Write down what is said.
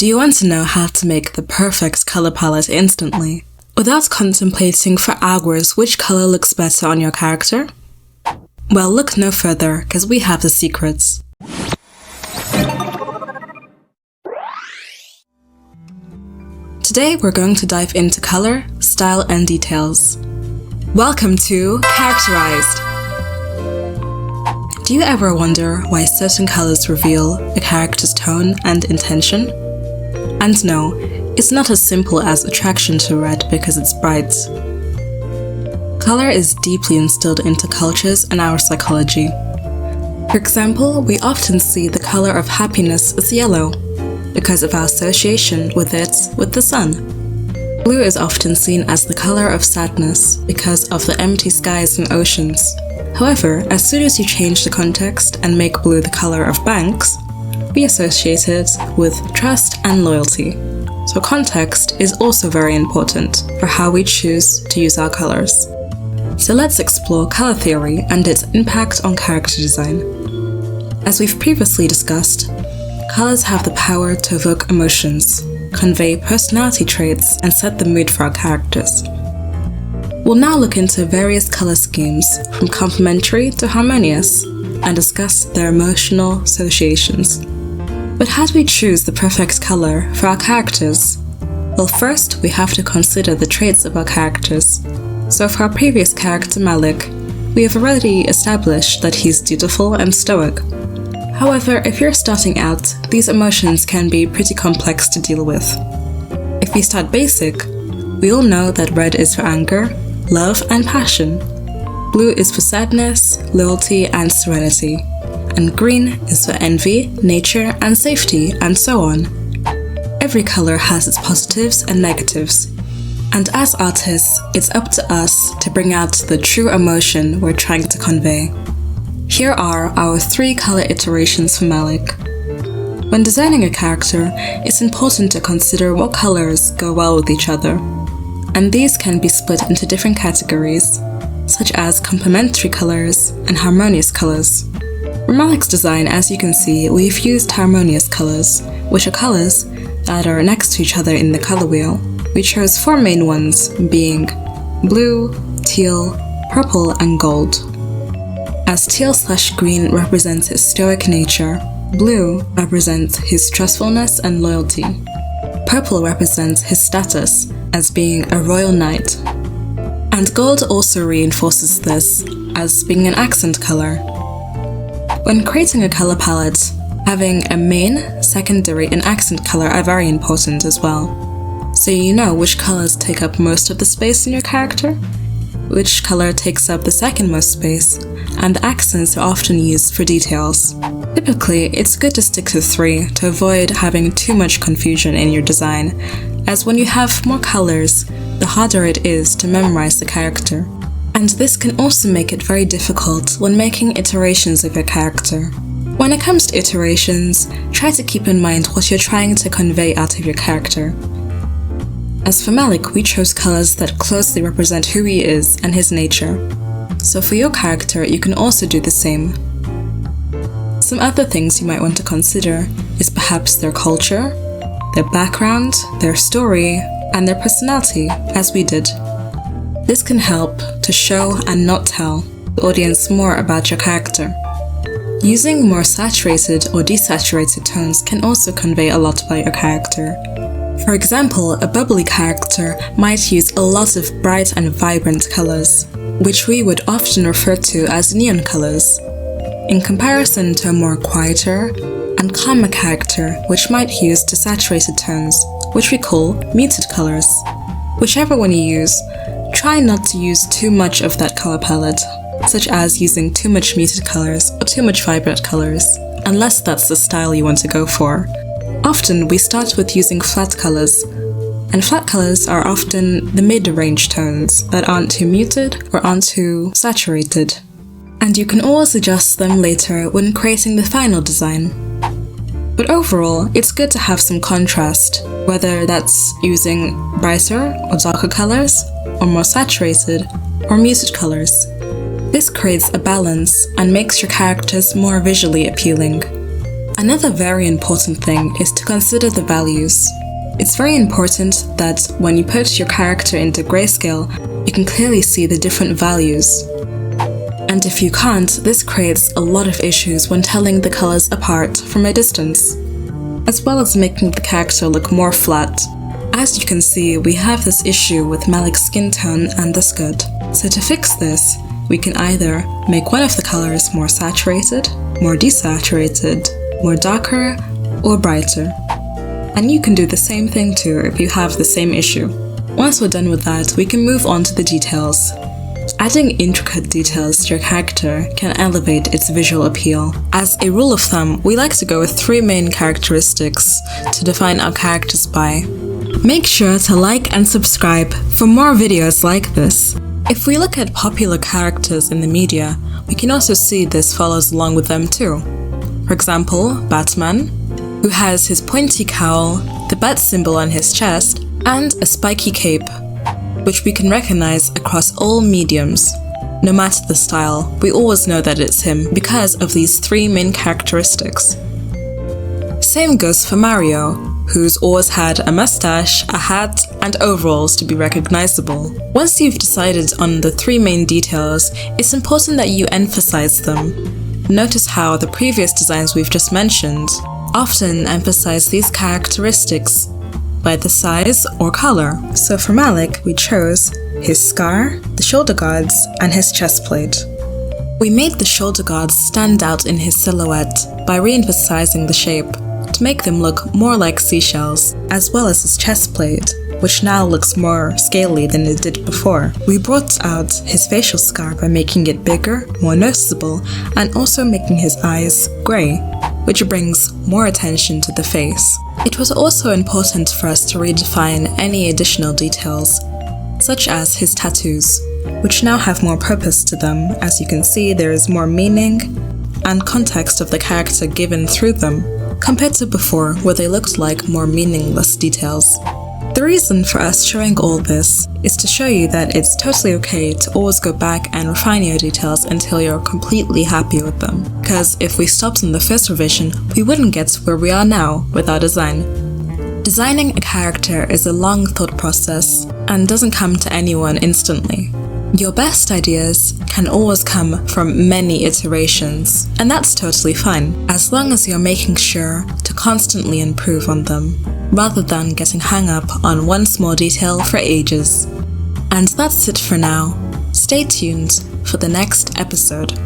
Do you want to know how to make the perfect color palette instantly, without contemplating for hours which color looks better on your character? Well, look no further, because we have the secrets. Today we're going to dive into color, style, and details. Welcome to Characterized! Do you ever wonder why certain colors reveal a character's tone and intention? And no, it's not as simple as attraction to red because it's bright. Color is deeply instilled into cultures and our psychology. For example, we often see the color of happiness as yellow because of our association with it with the sun. Blue is often seen as the color of sadness because of the empty skies and oceans. However, as soon as you change the context and make blue the color of banks, we associate it with trust and loyalty. So context is also very important for how we choose to use our colors. So let's explore color theory and its impact on character design. As we've previously discussed, colors have the power to evoke emotions, convey personality traits, and set the mood for our characters. We'll now look into various color schemes, from complementary to harmonious, and discuss their emotional associations. But how do we choose the perfect color for our characters? Well, first we have to consider the traits of our characters. So for our previous character Malik, we have already established that he's dutiful and stoic. However, if you're starting out, these emotions can be pretty complex to deal with. If we start basic, we all know that red is for anger, love, and passion. Blue is for sadness, loyalty, and serenity. And green is for envy, nature, and safety, and so on. Every color has its positives and negatives. And as artists, it's up to us to bring out the true emotion we're trying to convey. Here are our 3 color iterations for Malik. When designing a character, it's important to consider what colors go well with each other. And these can be split into different categories, such as complementary colors and harmonious colors. For Malik's design, as you can see, we've used harmonious colors, which are colors that are next to each other in the color wheel. We chose 4 main ones, being blue, teal, purple, and gold. As teal/green represents his stoic nature, blue represents his trustfulness and loyalty. Purple represents his status as being a royal knight. And gold also reinforces this as being an accent color. When creating a color palette, having a main, secondary, and accent color are very important as well. So you know which colors take up most of the space in your character, which color takes up the second most space, and the accents are often used for details. Typically, it's good to stick to 3 to avoid having too much confusion in your design, as when you have more colors, the harder it is to memorize the character. And this can also make it very difficult when making iterations of your character. When it comes to iterations, try to keep in mind what you're trying to convey out of your character. As for Malik, we chose colors that closely represent who he is and his nature. So for your character, you can also do the same. Some other things you might want to consider is perhaps their culture, their background, their story, and their personality, as we did. This can help to show and not tell the audience more about your character. Using more saturated or desaturated tones can also convey a lot about your character. For example, a bubbly character might use a lot of bright and vibrant colors, which we would often refer to as neon colors, in comparison to a more quieter and calmer character which might use desaturated tones, which we call muted colors. Whichever one you use, try not to use too much of that color palette, such as using too much muted colors or too much vibrant colors, unless that's the style you want to go for. Often we start with using flat colors, and flat colors are often the mid-range tones that aren't too muted or aren't too saturated. And you can always adjust them later when creating the final design. But overall, it's good to have some contrast, whether that's using brighter or darker colors, or more saturated or muted colors. This creates a balance and makes your characters more visually appealing. Another very important thing is to consider the values. It's very important that when you put your character into grayscale, you can clearly see the different values. And if you can't, this creates a lot of issues when telling the colors apart from a distance, as well as making the character look more flat. As you can see, we have this issue with Malik's skin tone and the scud. So to fix this, we can either make one of the colors more saturated, more desaturated, more darker, or brighter. And you can do the same thing too if you have the same issue. Once we're done with that, we can move on to the details. Adding intricate details to your character can elevate its visual appeal. As a rule of thumb, we like to go with 3 main characteristics to define our characters by. Make sure to like and subscribe for more videos like this. If we look at popular characters in the media, we can also see this follows along with them too. For example, Batman, who has his pointy cowl, the bat symbol on his chest, and a spiky cape, which we can recognize across all mediums. No matter the style, we always know that it's him because of these 3 main characteristics. Same goes for Mario, who's always had a mustache, a hat, and overalls to be recognizable. Once you've decided on the 3 main details, it's important that you emphasize them. Notice how the previous designs we've just mentioned often emphasize these characteristics by the size or color. So for Malik, we chose his scar, the shoulder guards, and his chest plate. We made the shoulder guards stand out in his silhouette by re-emphasizing the shape to make them look more like seashells, as well as his chest plate, which now looks more scaly than it did before. We brought out his facial scar by making it bigger, more noticeable, and also making his eyes grey, which brings more attention to the face. It was also important for us to redefine any additional details, such as his tattoos, which now have more purpose to them. As you can see, there is more meaning and context of the character given through them, compared to before, where they looked like more meaningless details. The reason for us showing all this is to show you that it's totally okay to always go back and refine your details until you're completely happy with them. Because if we stopped on the first revision, we wouldn't get to where we are now with our design. Designing a character is a long thought process and doesn't come to anyone instantly. Your best ideas can always come from many iterations, and that's totally fine, as long as you're making sure to constantly improve on them, rather than getting hung up on one small detail for ages. And that's it for now. Stay tuned for the next episode.